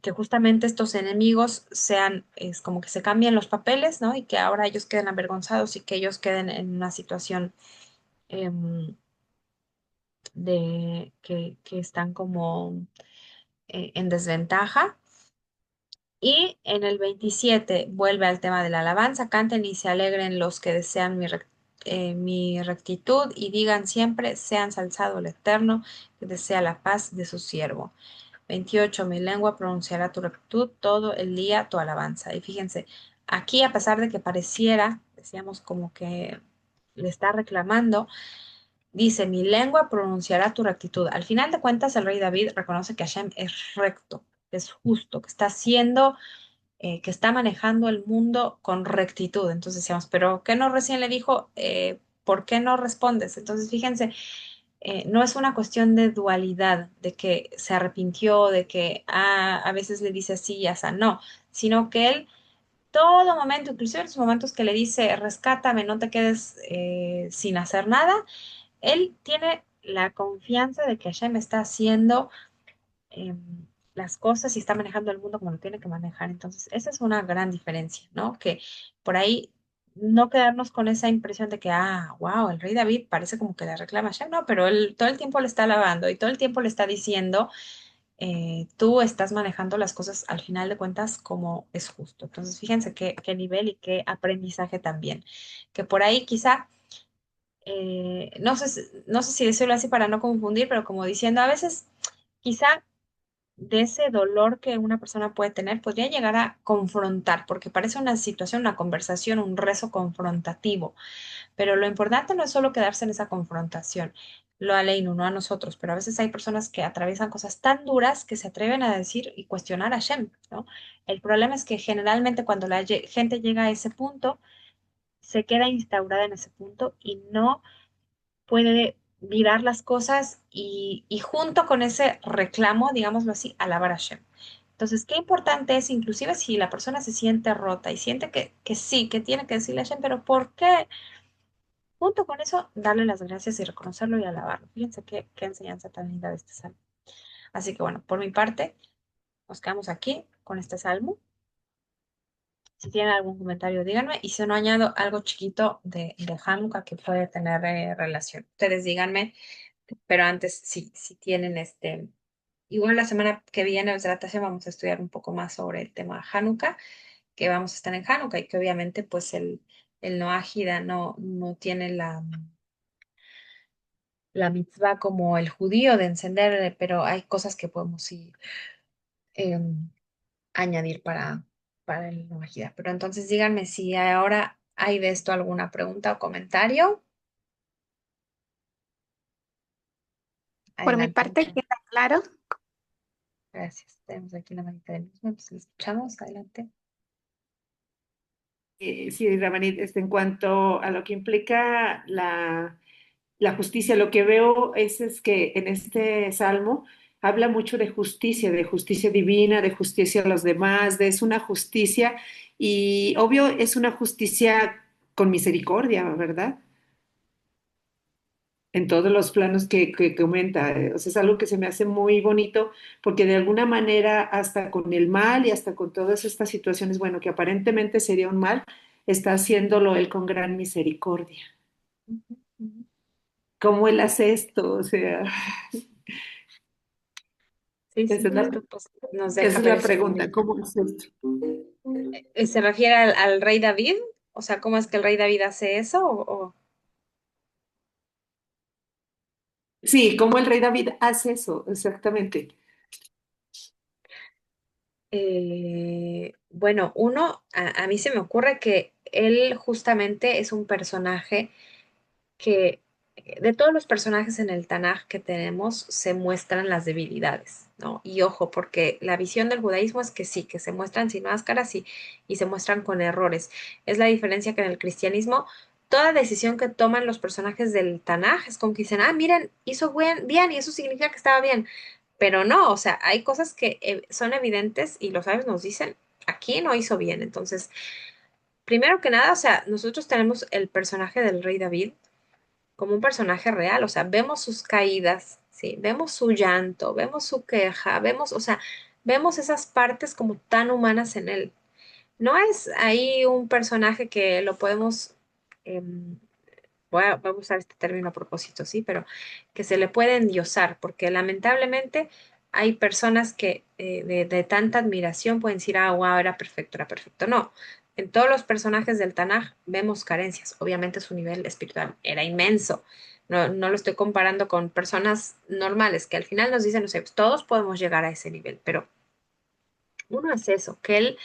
que justamente estos enemigos sean, es como que se cambien los papeles, ¿no? Y que ahora ellos queden avergonzados y que ellos queden en una situación em, que están como en desventaja. Y en el 27 vuelve al tema de la alabanza, canten y se alegren los que desean mi rectitud y digan siempre, sea ensalzado el Eterno, que desea la paz de su siervo. 28, mi lengua pronunciará tu rectitud todo el día, tu alabanza. Y fíjense, aquí a pesar de que pareciera, decíamos como que le está reclamando, dice, mi lengua pronunciará tu rectitud. Al final de cuentas, el rey David reconoce que Hashem es recto, es justo, que está haciendo, que está manejando el mundo con rectitud. Entonces decíamos, pero ¿qué no recién le dijo? ¿Por qué no respondes? Entonces, fíjense, no es una cuestión de dualidad, de que se arrepintió, de que a veces le dice así y así, no, sino que él todo momento, inclusive en los momentos que le dice, rescátame, no te quedes sin hacer nada, él tiene la confianza de que Hashem está haciendo las cosas y está manejando el mundo como lo tiene que manejar. Entonces, esa es una gran diferencia, ¿no? Que por ahí no quedarnos con esa impresión de que, wow, el rey David parece como que le reclama a Hashem, no, pero él todo el tiempo le está alabando y todo el tiempo le está diciendo, tú estás manejando las cosas al final de cuentas como es justo. Entonces, fíjense qué nivel y qué aprendizaje también. Que por ahí quizá, no sé si decirlo así para no confundir, pero como diciendo, a veces quizá de ese dolor que una persona puede tener, podría llegar a confrontar, porque parece una situación, una conversación, un rezo confrontativo, pero lo importante no es solo quedarse en esa confrontación, lo aleinu, no a nosotros, pero a veces hay personas que atraviesan cosas tan duras que se atreven a decir y cuestionar a Shem, ¿no? El problema es que generalmente cuando la gente llega a ese punto, se queda instaurada en ese punto y no puede mirar las cosas y junto con ese reclamo, digámoslo así, alabar a Hashem. Entonces, qué importante es, inclusive si la persona se siente rota y siente que sí, que tiene que decirle a Hashem, pero ¿por qué? Junto con eso, darle las gracias y reconocerlo y alabarlo. Fíjense qué enseñanza tan linda de este salmo. Así que bueno, por mi parte, nos quedamos aquí con este salmo. Si tienen algún comentario, díganme. Y si no, añado algo chiquito de Hanukkah que puede tener relación. Ustedes díganme. Pero antes, si tienen igual la semana que viene, vamos a estudiar un poco más sobre el tema Hanukkah, que vamos a estar en Hanukkah y que obviamente pues el Noahida no tiene la mitzvah como el judío de encender, pero hay cosas que podemos sí añadir para el Noahida. Pero entonces díganme si ahora hay de esto alguna pregunta o comentario. Por mi Adelante. parte, queda claro. Gracias. Tenemos aquí la manita de mismo, pues le escuchamos. Adelante. Sí, Ramanit, en cuanto a lo que implica la justicia, lo que veo es que en este salmo habla mucho de justicia divina, de justicia a los demás, es una justicia y obvio es una justicia con misericordia, ¿verdad? En todos los planos que comenta. O sea, es algo que se me hace muy bonito porque de alguna manera hasta con el mal y hasta con todas estas situaciones, bueno, que aparentemente sería un mal, está haciéndolo él con gran misericordia. Ujú, ujú. ¿Cómo él hace esto? O sea, Sí, esa sí, es esto pues nos deja esa es ver la ese pregunta, nivel. ¿cómo hace esto? ¿Se refiere al rey David? O sea, ¿cómo es que el rey David hace eso? Sí, ¿cómo el rey David hace eso? Exactamente. Bueno, a mí se me ocurre que él justamente es un personaje que de todos los personajes en el Tanaj que tenemos se muestran las debilidades, ¿no? Y ojo, porque la visión del judaísmo es que sí, que se muestran sin máscaras y se muestran con errores. Es la diferencia que en el cristianismo toda decisión que toman los personajes del Tanaj es como que dicen, miren, hizo bien y eso significa que estaba bien. Pero no, o sea, hay cosas que son evidentes y los sabios nos dicen, aquí no hizo bien. Entonces, primero que nada, o sea, nosotros tenemos el personaje del rey David como un personaje real, o sea, vemos sus caídas, ¿sí? Vemos su llanto, vemos su queja, o sea, vemos esas partes como tan humanas en él. No es ahí un personaje que lo podemos, em, voy a usar este término a propósito, sí, pero que se le puede endiosar, porque lamentablemente hay personas que de tanta admiración pueden decir, wow, era perfecto, era perfecto. No, en todos los personajes del Tanaj vemos carencias. Obviamente su nivel espiritual era inmenso. No lo estoy comparando con personas normales, que al final nos dicen, no sé, pues, todos podemos llegar a ese nivel, pero uno es eso, que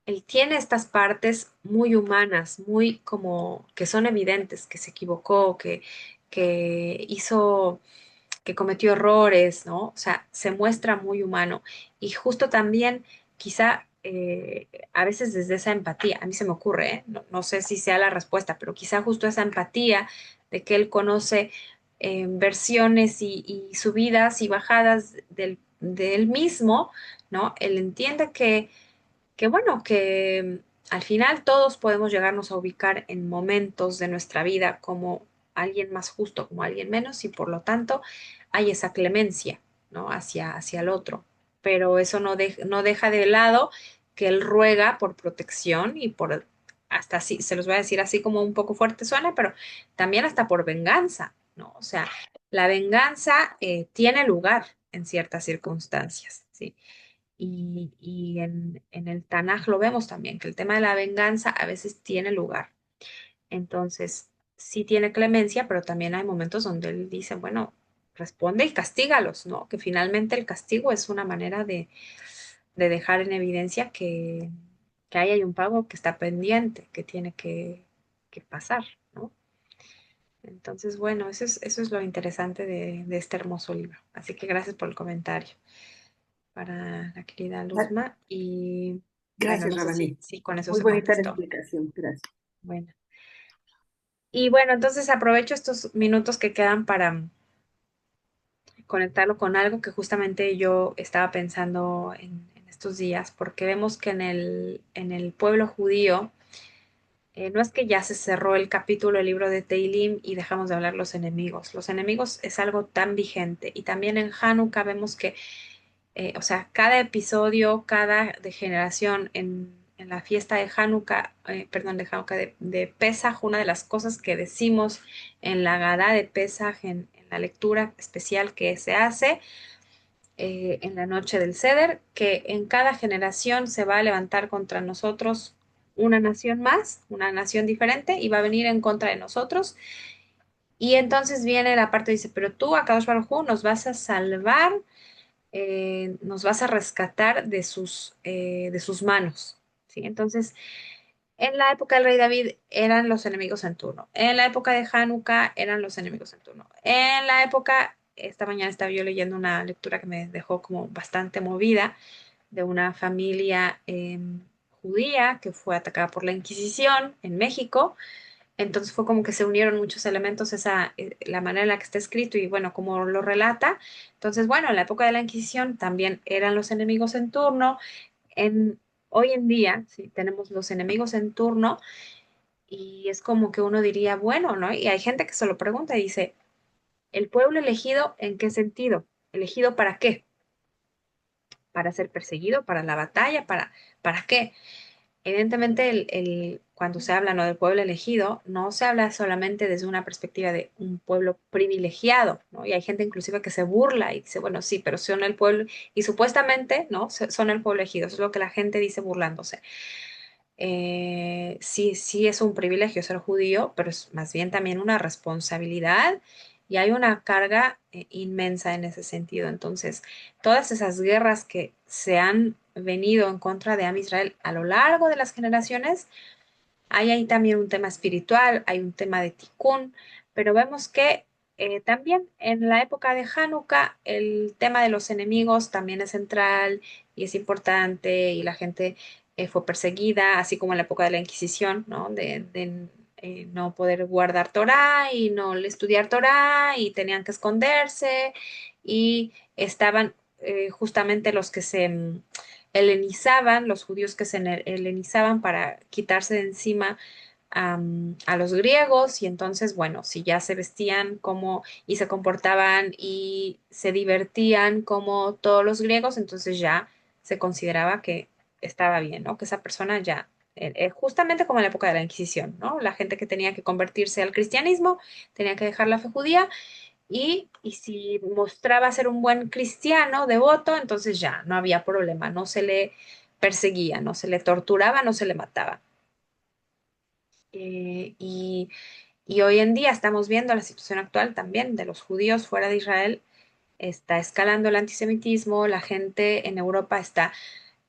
él tiene estas partes muy humanas, muy como que son evidentes, que se equivocó, que hizo, que cometió errores, ¿no? O sea, se muestra muy humano. Y justo también, quizá a veces desde esa empatía, a mí se me ocurre, ¿eh? No sé si sea la respuesta, pero quizá justo esa empatía de que él conoce. versiones y subidas y bajadas del mismo, ¿no? Él entiende que bueno, que al final todos podemos llegarnos a ubicar en momentos de nuestra vida como alguien más justo, como alguien menos, y por lo tanto hay esa clemencia, ¿no? Hacia el otro. Pero eso no deja de lado que él ruega por protección y por, hasta así, se los voy a decir así como un poco fuerte suena, pero también hasta por venganza, ¿no? O sea, la venganza tiene lugar en ciertas circunstancias, ¿sí? Y en el Tanaj lo vemos también, que el tema de la venganza a veces tiene lugar. Entonces, sí tiene clemencia, pero también hay momentos donde él dice, bueno, responde y castígalos, ¿no? Que finalmente el castigo es una manera de dejar en evidencia que ahí hay un pago que está pendiente, que tiene que pasar, ¿no? Entonces, bueno, eso es lo interesante de este hermoso libro. Así que gracias por el comentario para la querida Luzma. Y bueno, Gracias, no sé si, Rabani. si con eso Muy se bonita la contestó. explicación. Gracias. Bueno. Y bueno, entonces aprovecho estos minutos que quedan para conectarlo con algo que justamente yo estaba pensando en estos días, porque vemos que en el pueblo judío, no es que ya se cerró el capítulo del libro de Teilim y dejamos de hablar los enemigos. Los enemigos es algo tan vigente. Y también en Hanukkah vemos que o sea, cada episodio, cada de generación en la fiesta de Hanukkah, perdón, de Hanukkah, de Pesaj, una de las cosas que decimos en la Gadá de Pesaj, en la lectura especial que se hace en la noche del Seder, que en cada generación se va a levantar contra nosotros una nación más, una nación diferente, y va a venir en contra de nosotros. Y entonces viene la parte, dice, pero tú, Akadosh Baruj Hu, nos vas a salvar, nos vas a rescatar de sus manos, ¿sí? Entonces, en la época del rey David eran los enemigos en turno. En la época de Hanukkah eran los enemigos en turno. En la época, esta mañana estaba yo leyendo una lectura que me dejó como bastante movida de una familia judía que fue atacada por la Inquisición en México. Entonces fue como que se unieron muchos elementos, la manera en la que está escrito y bueno, como lo relata. Entonces, bueno, en la época de la Inquisición también eran los enemigos en turno. En, Hoy en día, sí, tenemos los enemigos en turno y es como que uno diría, bueno, ¿no? Y hay gente que se lo pregunta y dice, ¿el pueblo elegido en qué sentido? ¿Elegido para qué? ¿Para ser perseguido? ¿Para la batalla? ¿Para qué? Evidentemente, cuando se habla, ¿no?, del pueblo elegido, no se habla solamente desde una perspectiva de un pueblo privilegiado, ¿no? Y hay gente inclusive que se burla y dice, bueno, sí, pero son el pueblo, y supuestamente, ¿no?, son el pueblo elegido, eso es lo que la gente dice burlándose. Sí, sí es un privilegio ser judío, pero es más bien también una responsabilidad y hay una carga inmensa en ese sentido. Entonces, todas esas guerras que se han venido en contra de Am Israel a lo largo de las generaciones, hay ahí también un tema espiritual, hay un tema de tikkun, pero vemos que también en la época de Hanukkah el tema de los enemigos también es central y es importante y la gente fue perseguida, así como en la época de la Inquisición, ¿no? De no poder guardar Torah y no estudiar Torah y tenían que esconderse y estaban justamente los que se helenizaban, los judíos que se helenizaban para quitarse de encima a los griegos y entonces, bueno, si ya se vestían como y se comportaban y se divertían como todos los griegos, entonces ya se consideraba que estaba bien, ¿no? Que esa persona ya, justamente como en la época de la Inquisición, ¿no? La gente que tenía que convertirse al cristianismo tenía que dejar la fe judía y si mostraba ser un buen cristiano, devoto, entonces ya no había problema, no se le perseguía, no se le torturaba, no se le mataba. Y hoy en día estamos viendo la situación actual también de los judíos fuera de Israel. Está escalando el antisemitismo, la gente en Europa está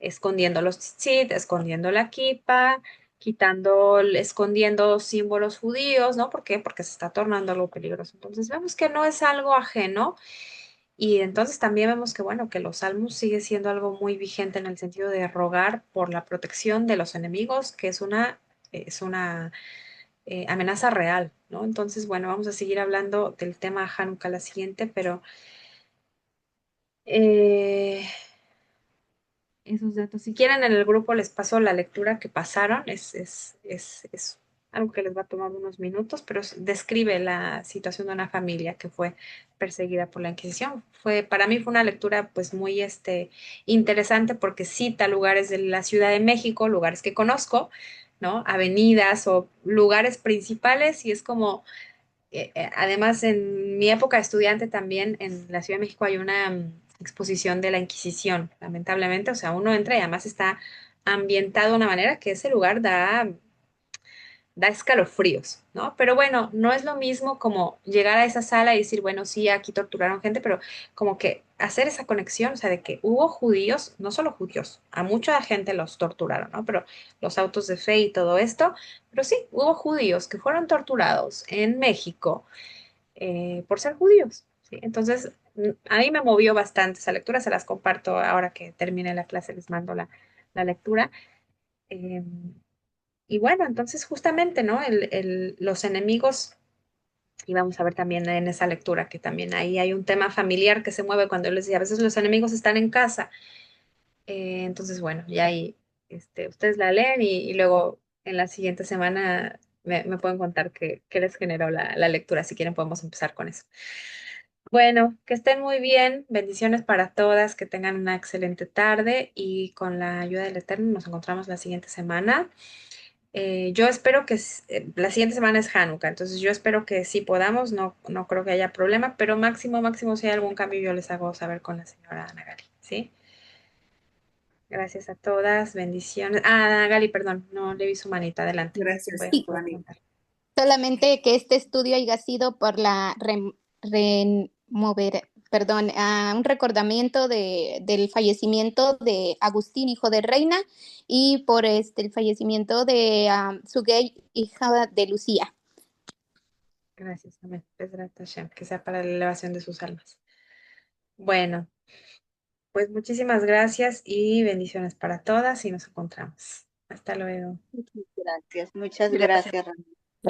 escondiendo los tzitzit, escondiendo la kippah, escondiendo símbolos judíos, ¿no? ¿Por qué? Porque se está tornando algo peligroso. Entonces vemos que no es algo ajeno y entonces también vemos que, bueno, que los salmos sigue siendo algo muy vigente en el sentido de rogar por la protección de los enemigos, que es una amenaza real, ¿no? Entonces, bueno, vamos a seguir hablando del tema Hanukkah la siguiente, pero eh, esos datos, si quieren en el grupo les paso la lectura que pasaron, es algo que les va a tomar unos minutos, pero describe la situación de una familia que fue perseguida por la Inquisición. Para mí fue una lectura pues muy interesante porque cita lugares de la Ciudad de México, lugares que conozco, ¿no? Avenidas o lugares principales y es como además, en mi época de estudiante también en la Ciudad de México hay una exposición de la Inquisición, lamentablemente. O sea, uno entra y además está ambientado de una manera que ese lugar da escalofríos, ¿no? Pero bueno, no es lo mismo como llegar a esa sala y decir, bueno, sí, aquí torturaron gente, pero como que hacer esa conexión, o sea, de que hubo judíos, no solo judíos, a mucha gente los torturaron, ¿no? Pero los autos de fe y todo esto, pero sí, hubo judíos que fueron torturados en México por ser judíos, ¿sí? Entonces, a mí me movió bastante esa lectura, se las comparto ahora que termine la clase, les mando la lectura. Eh, y bueno, entonces justamente, ¿no? Los enemigos, y vamos a ver también en esa lectura que también ahí hay un tema familiar que se mueve cuando yo les decía, a veces los enemigos están en casa. Entonces, bueno, ya ahí ustedes la leen y luego en la siguiente semana me pueden contar qué les generó la lectura. Si quieren, podemos empezar con eso. Bueno, que estén muy bien. Bendiciones para todas, que tengan una excelente tarde y con la ayuda del Eterno nos encontramos la siguiente semana. Yo espero la siguiente semana es Hanukkah, entonces yo espero que sí podamos, no creo que haya problema, pero máximo, si hay algún cambio yo les hago saber con la señora Ana Gali, ¿sí? Gracias a todas, bendiciones. Ah, Ana Gali, perdón, no le vi su manita, adelante. Gracias, Sí, Voy a Giovanni. preguntar. solamente que este estudio haya sido por la perdón, un recordamiento del fallecimiento de Agustín, hijo de Reina, y por el fallecimiento de Sugey, hija de Lucía. Gracias, amén. Bezrat Hashem, que sea para la elevación de sus almas. Bueno, pues muchísimas gracias y bendiciones para todas y nos encontramos. Hasta luego. Muchas gracias, muchas Gracias. gracias, Ramiro.